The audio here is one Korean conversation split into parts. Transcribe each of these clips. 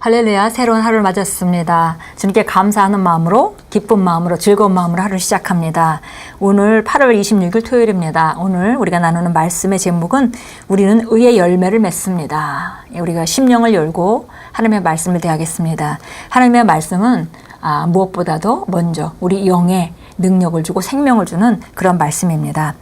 할렐루야, 새로운 하루를 맞았습니다. 주님께 감사하는 마음으로, 기쁜 마음으로, 즐거운 마음으로 하루를 시작합니다. 오늘 8월 26일 토요일입니다. 오늘 우리가 나누는 말씀의 제목은 우리는 의의 열매를 맺습니다. 우리가 심령을 열고 하나님의 말씀을 대하겠습니다. 하나님의 말씀은 무엇보다도 먼저 우리 영에 능력을 주고 생명을 주는 그런 말씀입니다.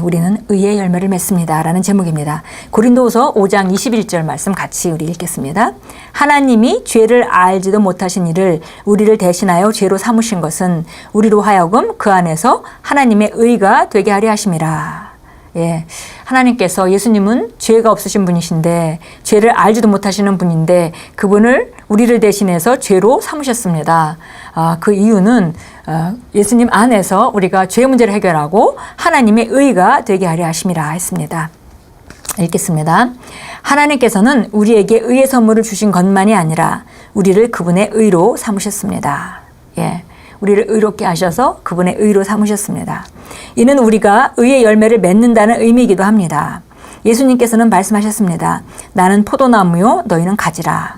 우리는 의의 열매를 맺습니다. 라는 제목입니다. 고린도후서 5장 21절 말씀 같이 우리 읽겠습니다. 하나님이 죄를 알지도 못하신 이를 우리를 대신하여 죄로 삼으신 것은 우리로 하여금 그 안에서 하나님의 의가 되게 하려 하심이라. 하나님께서, 예수님은 죄가 없으신 분이신데 죄를 알지도 못하시는 분인데 그분을 우리를 대신해서 죄로 삼으셨습니다. 그 이유는 예수님 안에서 우리가 죄 문제를 해결하고 하나님의 의가 되게 하려 하심이라 했습니다. 읽겠습니다. 하나님께서는 우리에게 의의 선물을 주신 것만이 아니라 우리를 그분의 의로 삼으셨습니다. 우리를 의롭게 하셔서 그분의 의로 삼으셨습니다. 이는 우리가 의의 열매를 맺는다는 의미이기도 합니다. 예수님께서는 말씀하셨습니다. 나는 포도나무요 너희는 가지라.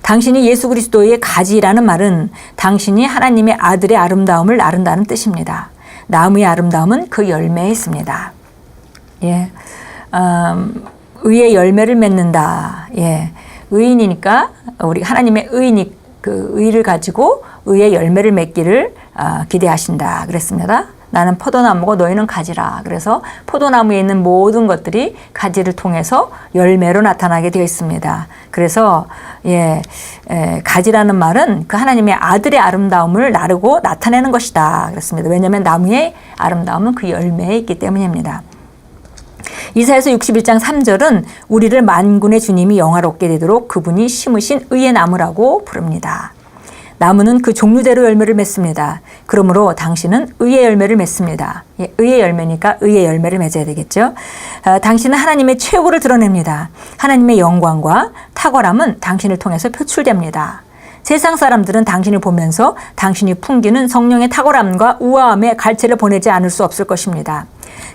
당신이 예수 그리스도의 가지라는 말은 당신이 하나님의 아들의 아름다움을 나른다는 뜻입니다. 나무의 아름다움은 그 열매에 있습니다. 의의 열매를 맺는다. 의인이니까 우리 하나님의 의인이 그 의를 가지고 의의 열매를 맺기를 기대하신다 그랬습니다. 나는 포도나무고 너희는 가지라. 그래서 포도나무에 있는 모든 것들이 가지를 통해서 열매로 나타나게 되어 있습니다. 그래서 가지라는 말은 그 하나님의 아들의 아름다움을 나르고 나타내는 것이다 그랬습니다. 왜냐하면 나무의 아름다움은 그 열매에 있기 때문입니다. 이사야서 61장 3절은 우리를 만군의 주님이 영화롭게 되도록 그분이 심으신 의의 나무라고 부릅니다. 나무는 그 종류대로 열매를 맺습니다. 그러므로 당신은 의의 열매를 맺습니다. 의의 열매니까 의의 열매를 맺어야 되겠죠. 당신은 하나님의 최고를 드러냅니다. 하나님의 영광과 탁월함은 당신을 통해서 표출됩니다. 세상 사람들은 당신을 보면서 당신이 풍기는 성령의 탁월함과 우아함에 갈채를 보내지 않을 수 없을 것입니다.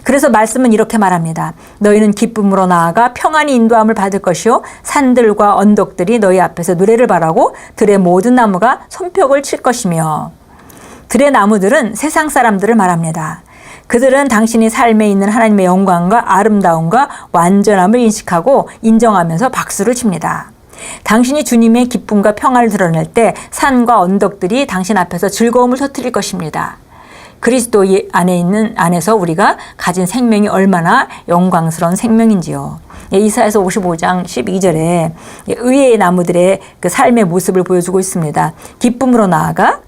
그래서 말씀은 이렇게 말합니다. 너희는 기쁨으로 나아가 평안히 인도함을 받을 것이요 산들과 언덕들이 너희 앞에서 노래를 바라고 들의 모든 나무가 손뼉을 칠 것이며. 들의 나무들은 세상 사람들을 말합니다. 그들은 당신이 삶에 있는 하나님의 영광과 아름다움과 완전함을 인식하고 인정하면서 박수를 칩니다. 당신이 주님의 기쁨과 평안을 드러낼 때 산과 언덕들이 당신 앞에서 즐거움을 터뜨릴 것입니다. 그리스도 안에서 우리가 가진 생명이 얼마나 영광스러운 생명인지요. 이사야서 55장 12절에 의의 나무들의 그 삶의 모습을 보여주고 있습니다. 기쁨으로 나아가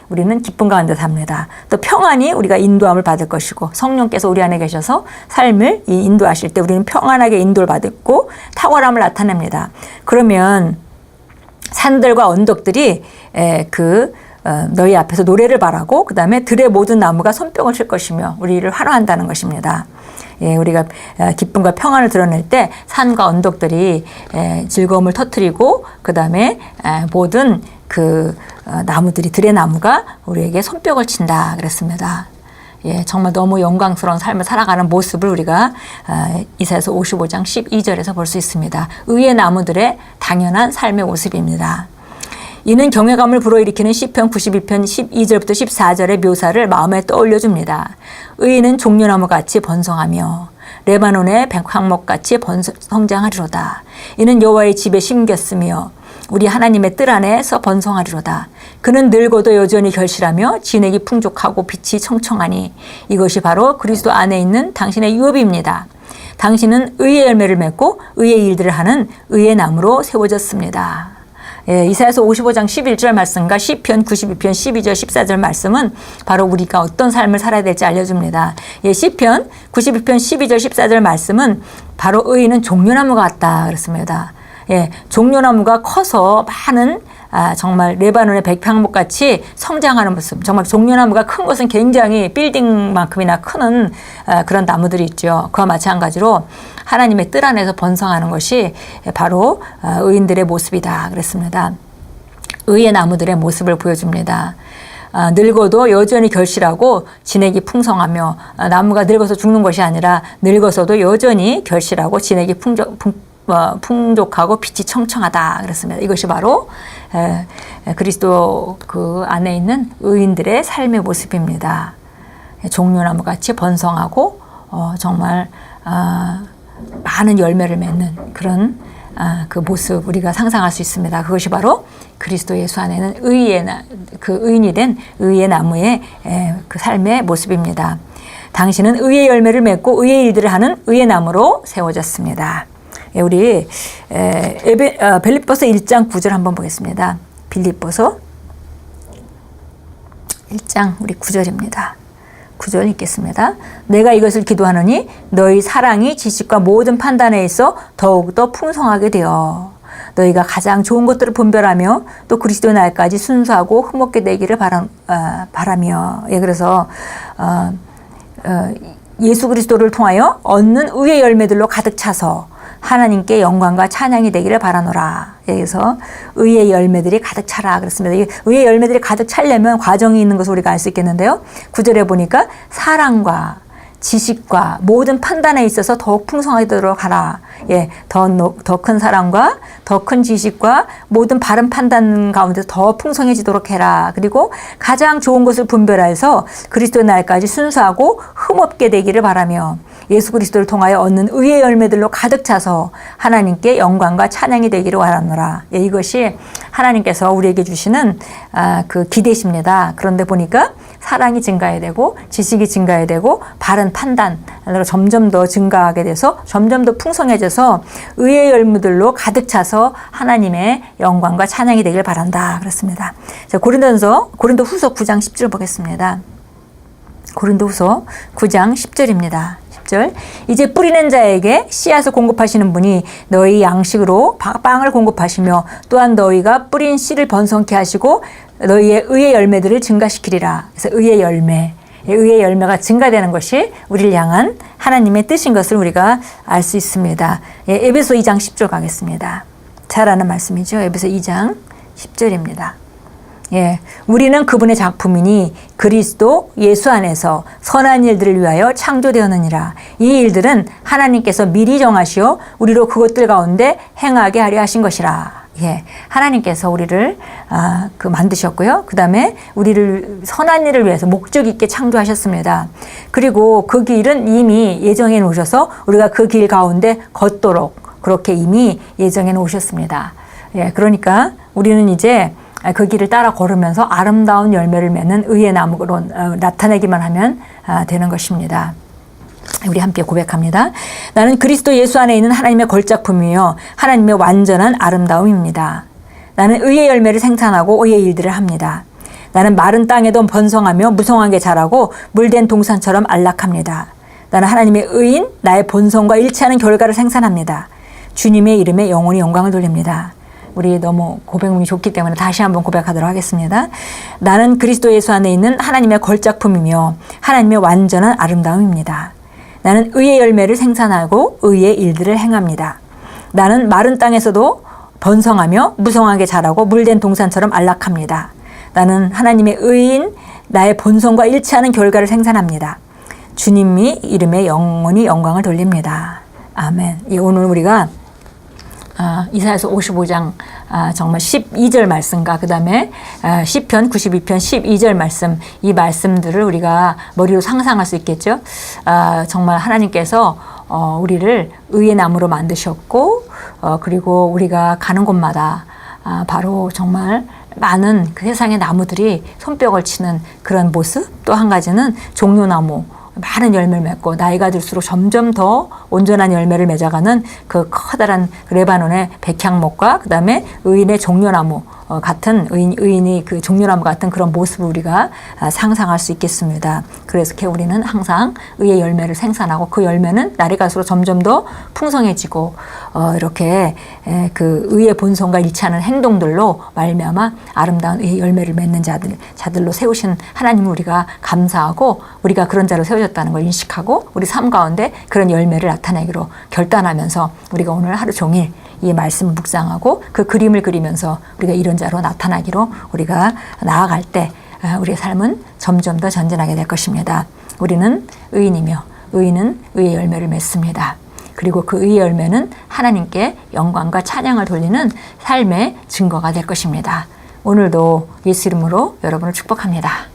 우리는 기쁨 가운데 삽니다. 또 평안히 우리가 인도함을 받을 것이고 성령께서 우리 안에 계셔서 삶을 인도하실 때 우리는 평안하게 인도를 받고 탁월함을 나타냅니다. 그러면 산들과 언덕들이 너희 앞에서 노래를 바라고 그 다음에 들의 모든 나무가 손뼉을 칠 것이며 우리를 환호한다는 것입니다. 우리가 기쁨과 평안을 드러낼 때 산과 언덕들이 즐거움을 터뜨리고 그 다음에 모든 나무들이 들의 나무가 우리에게 손뼉을 친다 그랬습니다. 정말 너무 영광스러운 삶을 살아가는 모습을 우리가 이사야서 55장 12절에서 볼 수 있습니다. 의의 나무들의 당연한 삶의 모습입니다. 이는 경외감을 불어일으키는 시편 92편 12절부터 14절의 묘사를 마음에 떠올려줍니다. 의인은 종려나무같이 번성하며 레바논의 백향목같이 성장하리로다. 이는 여호와의 집에 심겼으며 우리 하나님의 뜰 안에서 번성하리로다. 그는 늙어도 여전히 결실하며 진액이 풍족하고 빛이 청청하니 이것이 바로 그리스도 안에 있는 당신의 유업입니다. 당신은 의의 열매를 맺고 의의 일들을 하는 의의 나무로 세워졌습니다. 이사야서 55장 11절 말씀과 시편 92편 12절 14절 말씀은 바로 우리가 어떤 삶을 살아야 될지 알려줍니다. 시편 92편 12절 14절 말씀은 바로 의인은 종려나무 같다 그랬습니다. 종려나무가 커서 많은 정말 레바논의 백향목같이 성장하는 모습. 정말 종려나무가 큰 것은 굉장히 빌딩만큼이나 큰 그런 나무들이 있죠. 그와 마찬가지로 하나님의 뜰 안에서 번성하는 것이 바로 의인들의 모습이다 그랬습니다. 의의 나무들의 모습을 보여줍니다. 늙어도 여전히 결실하고 진액이 풍성하며 나무가 늙어서 죽는 것이 아니라 늙어서도 여전히 결실하고 진액이 풍족하고 빛이 청청하다 그렇습니다. 이것이 바로 그리스도 그 안에 있는 의인들의 삶의 모습입니다. 종려나무 같이 번성하고 정말 많은 열매를 맺는 그런 그 모습 우리가 상상할 수 있습니다. 그것이 바로 그리스도 예수 안에는 그 의인이 된 의의 나무의 그 삶의 모습입니다. 당신은 의의 열매를 맺고 의의 일들을 하는 의의 나무로 세워졌습니다. 우리 빌립보서 1장 9절 한번 보겠습니다. 빌립보서 1장 우리 9절입니다. 9절 읽겠습니다. 내가 이것을 기도하노니 너희 사랑이 지식과 모든 판단에 있어 더욱더 풍성하게 되어 너희가 가장 좋은 것들을 분별하며 또 그리스도의 날까지 순수하고 흠없게 되기를 바라며. 그래서 예수 그리스도를 통하여 얻는 의의 열매들로 가득 차서 하나님께 영광과 찬양이 되기를 바라노라. 여기서 의의 열매들이 가득 차라 그렇습니다. 의의 열매들이 가득 차려면 과정이 있는 것을 우리가 알 수 있겠는데요. 9절에 보니까 사랑과 지식과 모든 판단에 있어서 더욱 풍성하게 되도록 하라. 더 큰 사랑과 더 큰 지식과 모든 바른 판단 가운데 더 풍성해지도록 해라. 그리고 가장 좋은 것을 분별해서 그리스도의 날까지 순수하고 흠없게 되기를 바라며 예수 그리스도를 통하여 얻는 의의 열매들로 가득 차서 하나님께 영광과 찬양이 되기를 바라노라. 이것이 하나님께서 우리에게 주시는 그 기대십니다. 그런데 보니까 사랑이 증가해야 되고 지식이 증가해야 되고 바른 판단으로 점점 더 증가하게 돼서 점점 더 풍성해져서 의의 열매들로 가득 차서 하나님의 영광과 찬양이 되길 바란다 그렇습니다. 자, 고린도후서 9장 10절 보겠습니다. 고린도후서 9장 10절입니다. 10절 이제 뿌리는 자에게 씨앗을 공급하시는 분이 너희 양식으로 빵을 공급하시며 또한 너희가 뿌린 씨를 번성케 하시고 너희의 의의 열매들을 증가시키리라. 그래서 의의 열매가 증가되는 것이 우리를 향한 하나님의 뜻인 것을 우리가 알 수 있습니다. 에베소 2장 10절 가겠습니다. 잘 아는 말씀이죠. 에베소 2장 10절입니다. 우리는 그분의 작품이니 그리스도 예수 안에서 선한 일들을 위하여 창조되었느니라. 이 일들은 하나님께서 미리 정하시어 우리로 그것들 가운데 행하게 하려 하신 것이라. 하나님께서 우리를 만드셨고요. 그 다음에 우리를 선한 일을 위해서 목적 있게 창조하셨습니다. 그리고 그 길은 이미 예정해 놓으셔서 우리가 그 길 가운데 걷도록 그렇게 이미 예정해 놓으셨습니다. 그러니까 우리는 이제 그 길을 따라 걸으면서 아름다운 열매를 맺는 의의 나무로 나타내기만 하면 되는 것입니다. 우리 함께 고백합니다. 나는 그리스도 예수 안에 있는 하나님의 걸작품이며 하나님의 완전한 아름다움입니다. 나는 의의 열매를 생산하고 의의 일들을 합니다. 나는 마른 땅에도 번성하며 무성하게 자라고 물된 동산처럼 안락합니다. 나는 하나님의 의인, 나의 본성과 일치하는 결과를 생산합니다. 주님의 이름에 영원히 영광을 돌립니다. 우리 너무 고백문이 좋기 때문에 다시 한번 고백하도록 하겠습니다. 나는 그리스도 예수 안에 있는 하나님의 걸작품이며 하나님의 완전한 아름다움입니다. 나는 의의 열매를 생산하고 의의 일들을 행합니다. 나는 마른 땅에서도 번성하며 무성하게 자라고 물된 동산처럼 안락합니다. 나는 하나님의 의인, 나의 본성과 일치하는 결과를 생산합니다. 주님이 이름에 영원히 영광을 돌립니다. 아멘. 오늘 우리가 이사야서 55장 정말 12절 말씀과 그 다음에 시편 92편 12절 말씀, 이 말씀들을 우리가 머리로 상상할 수 있겠죠. 정말 하나님께서 우리를 의의 나무로 만드셨고 그리고 우리가 가는 곳마다 바로 정말 많은 그 세상의 나무들이 손뼉을 치는 그런 모습, 또 한 가지는 종려나무, 많은 열매를 맺고 나이가 들수록 점점 더 온전한 열매를 맺어가는 그 커다란 레바논의 백향목과 그 다음에 의인의 종려나무 같은 의인이 그 종려나무 같은 그런 모습을 우리가 상상할 수 있겠습니다. 그래서 우리는 항상 의의 열매를 생산하고 그 열매는 날이 갈수록 점점 더 풍성해지고 이렇게 그 의의 본성과 일치하는 행동들로 말미암아 아름다운 의의 열매를 맺는 자들로 세우신 하나님을 우리가 감사하고 우리가 그런 자로 세워졌다는 걸 인식하고 우리 삶 가운데 그런 열매를 나타내기로 결단하면서 우리가 오늘 하루 종일 이 말씀을 묵상하고 그 그림을 그리면서 우리가 이런 자로 나타나기로 우리가 나아갈 때 우리의 삶은 점점 더 전진하게 될 것입니다. 우리는 의인이며 의인은 의의 열매를 맺습니다. 그리고 그 의의 열매는 하나님께 영광과 찬양을 돌리는 삶의 증거가 될 것입니다. 오늘도 예수 이름으로 여러분을 축복합니다.